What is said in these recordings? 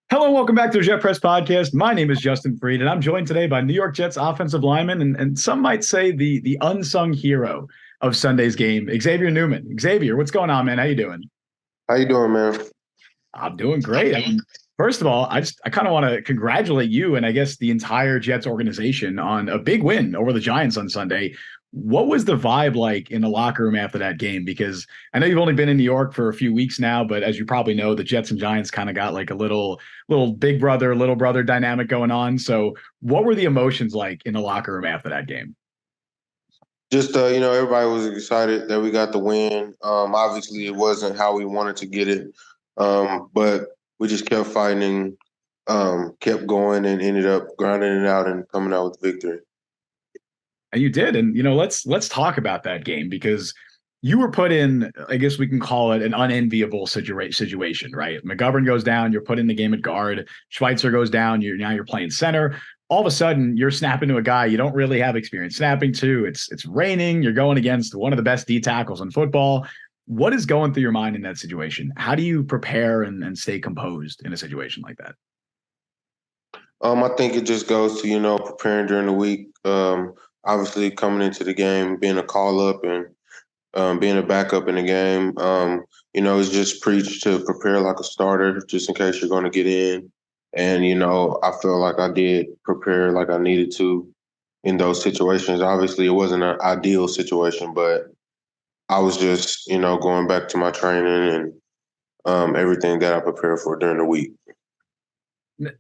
Hello, and welcome back to the Jet Press Podcast. My name is Justin Freed, and I'm joined today by New York Jets offensive lineman and some might say the unsung hero of Sunday's game, Xavier Newman. Xavier, what's going on, man? How you doing? How you doing, man? I'm doing great. First of all, I kind of want to congratulate you and I guess the entire Jets organization on a big win over the Giants on Sunday. What was the vibe like in the locker room after that game? Because I know you've only been in New York for a few weeks now, but as you probably know, the Jets and Giants kind of got like a little big brother, little brother dynamic going on. So what were the emotions like in the locker room after that game? Just everybody was excited that we got the win. Obviously, it wasn't how we wanted to get it, but we just kept fighting, kept going, and ended up grinding it out and coming out with victory. And you did. And let's talk about that game because you were put in, I guess we can call it an unenviable situation, right? McGovern goes down, you're put in the game at guard. Schweitzer goes down, you're playing center. All of a sudden, you're snapping to a guy you don't really have experience snapping to. It's raining. You're going against one of the best D tackles in football. What is going through your mind in that situation? How do you prepare and stay composed in a situation like that? I think it just goes to preparing during the week. Obviously, coming into the game, being a call up and being a backup in the game. It's just preached to prepare like a starter, just in case you're going to get in. And I feel like I did prepare like I needed to in those situations. Obviously, it wasn't an ideal situation, but I was just going back to my training and everything that I prepared for during the week.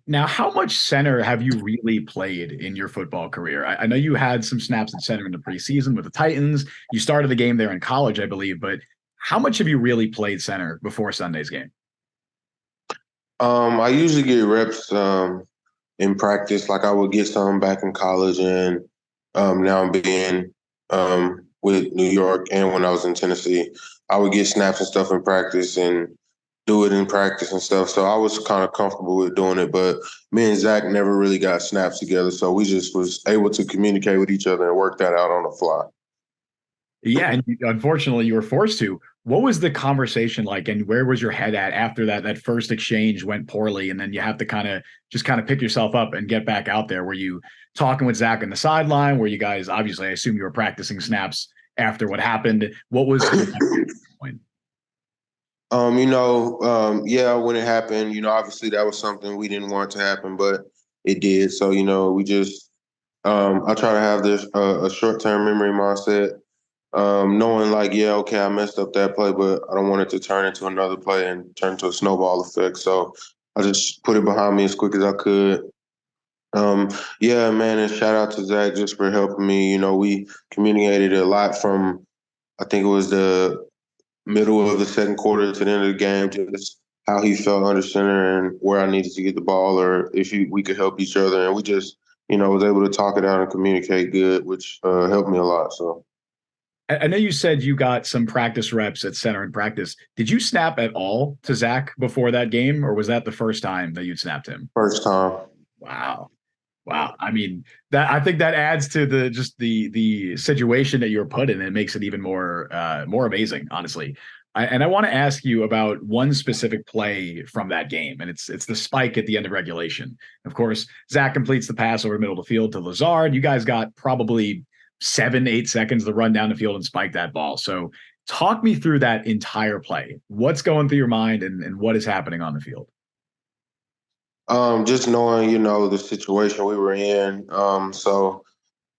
Now, how much center have you really played in your football career? I know you had some snaps at center in the preseason with the Titans. You started the game there in college, I believe, but how much have you really played center before Sunday's game? I usually get reps in practice. Like I would get some back in college, and now being with New York and when I was in Tennessee, I would get snaps and stuff in practice and do it in practice and stuff. So I was kind of comfortable with doing it. But me and Zach never really got snaps together, so we just was able to communicate with each other and work that out on the fly. Yeah, and unfortunately, you were forced to. What was the conversation like, and where was your head at after that first exchange went poorly, and then you have to kind of pick yourself up and get back out there? Were you talking with Zach on the sideline? Were you guys obviously? I assume you were practicing snaps after what happened. What was the point? Yeah, when it happened, obviously that was something we didn't want to happen, but it did. So, we just, I try to have this a short term memory mindset, knowing like, yeah, okay, I messed up that play, but I don't want it to turn into another play and turn into a snowball effect. So I just put it behind me as quick as I could. Um, yeah, man, and shout out to Zach just for helping me. We communicated a lot from, I think it was the middle of the second quarter to the end of the game, just how he felt under center and where I needed to get the ball or if we could help each other. And we just, was able to talk it out and communicate good, which helped me a lot. So I know you said you got some practice reps at center in practice. Did you snap at all to Zach before that game, or was that the first time that you'd snapped him? first time. Wow. Wow. I mean, that I think that adds to the situation that you're put in. It makes it even more amazing, honestly. I want to ask you about one specific play from that game, and it's the spike at the end of regulation. Of course, Zach completes the pass over middle of the field to Lazard. You guys got probably 7, 8 seconds to run down the field and spike that ball. So talk me through that entire play. What's going through your mind and what is happening on the field? Just knowing, the situation we were in. So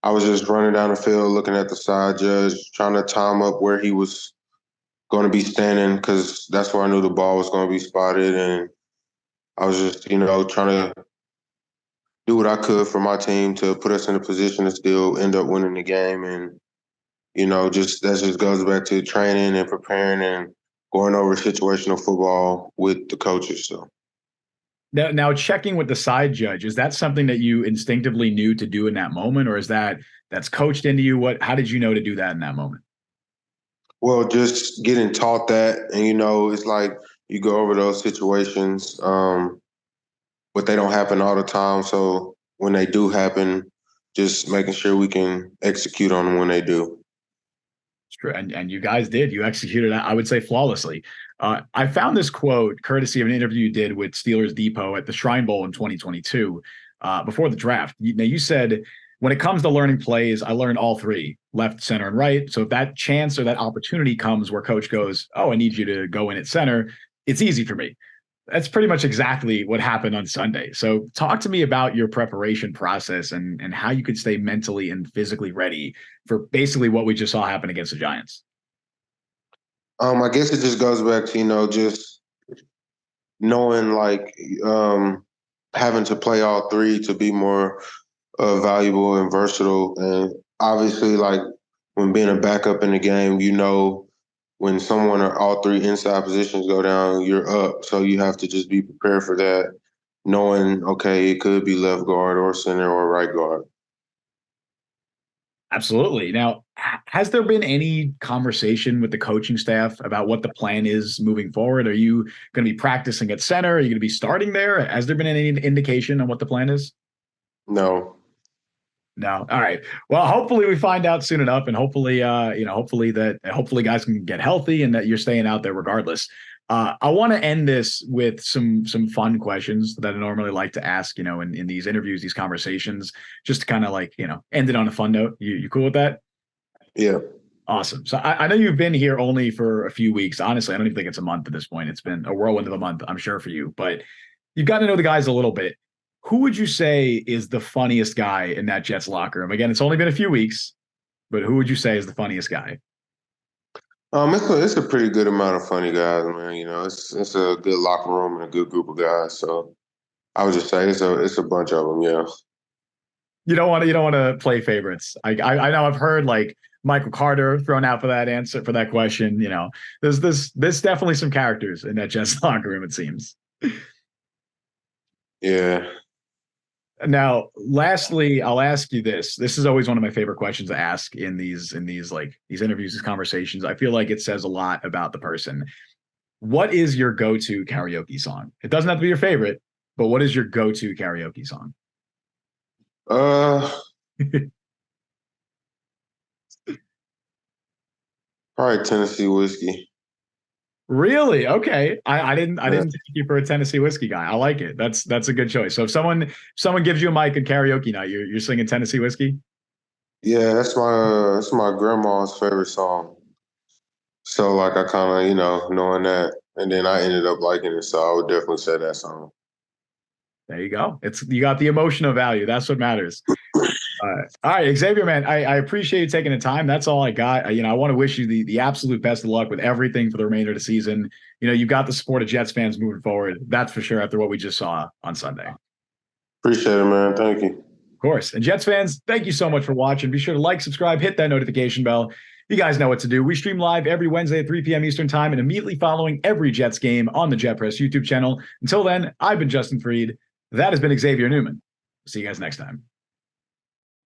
I was just running down the field, looking at the side judge, trying to time up where he was going to be standing because that's where I knew the ball was going to be spotted. And I was just, trying to do what I could for my team to put us in a position to still end up winning the game. And, just that just goes back to training and preparing and going over situational football with the coaches. So. Now, checking with the side judge, is that something that you instinctively knew to do in that moment, or is that's coached into you? How did you know to do that in that moment? Well, just getting taught that, and it's like you go over those situations, but they don't happen all the time. So when they do happen, just making sure we can execute on them when they do. True. And you guys did. You executed, I would say, flawlessly. I found this quote courtesy of an interview you did with Steelers Depot at the Shrine Bowl in 2022, before the draft. You said, when it comes to learning plays, I learned all three, left, center, and right. So if that chance or that opportunity comes where coach goes, oh, I need you to go in at center, it's easy for me. That's pretty much exactly what happened on Sunday. So talk to me about your preparation process and how you could stay mentally and physically ready for basically what we just saw happen against the Giants. I guess it just goes back to, just knowing like having to play all three to be more valuable and versatile. And obviously, like when being a backup in the game, when someone or all three inside positions go down, you're up. So you have to just be prepared for that, knowing, okay, it could be left guard or center or right guard. Absolutely. Now, has there been any conversation with the coaching staff about what the plan is moving forward? Are you going to be practicing at center? Are you going to be starting there? Has there been any indication on what the plan is? No. No. All right. Well, hopefully we find out soon enough, and hopefully, hopefully guys can get healthy and that you're staying out there regardless. I want to end this with some fun questions that I normally like to ask, in these interviews, these conversations, just to kind of like, end it on a fun note. You cool with that? Yeah. Awesome. So I know you've been here only for a few weeks. Honestly, I don't even think it's a month at this point. It's been a whirlwind of a month, I'm sure, for you, but you've got to know the guys a little bit. Who would you say is the funniest guy in that Jets locker room? Again, it's only been a few weeks, but who would you say is the funniest guy? It's a pretty good amount of funny guys, man. It's a good locker room and a good group of guys. So I would just say it's a bunch of them. Yeah. You don't want to play favorites. I know I've heard like Michael Carter thrown out for that answer for that question. There's definitely some characters in that Jets locker room, it seems. Yeah. Now, lastly, I'll ask you this. This is always one of my favorite questions to ask in these interviews, these conversations. I feel like it says a lot about the person. What is your go-to karaoke song? It doesn't have to be your favorite, but what is your go-to karaoke song? Probably Tennessee whiskey. Really? Okay. I didn't take you for a Tennessee whiskey guy. I like it. That's a good choice. So if someone gives you a mic at karaoke night, you're singing Tennessee whiskey? Yeah, that's my grandma's favorite song. So like I kind of, knowing that, and then I ended up liking it. So I would definitely say that song. There you go. You got the emotional value. That's what matters. All right, Xavier, man, I appreciate you taking the time. That's all I got. I want to wish you the absolute best of luck with everything for the remainder of the season. You've got the support of Jets fans moving forward. That's for sure after what we just saw on Sunday. Appreciate it, man. Thank you. Of course. And Jets fans, thank you so much for watching. Be sure to like, subscribe, hit that notification bell. You guys know what to do. We stream live every Wednesday at 3 p.m. Eastern time and immediately following every Jets game on the Jet Press YouTube channel. Until then, I've been Justin Freed. That has been Xavier Newman. See you guys next time.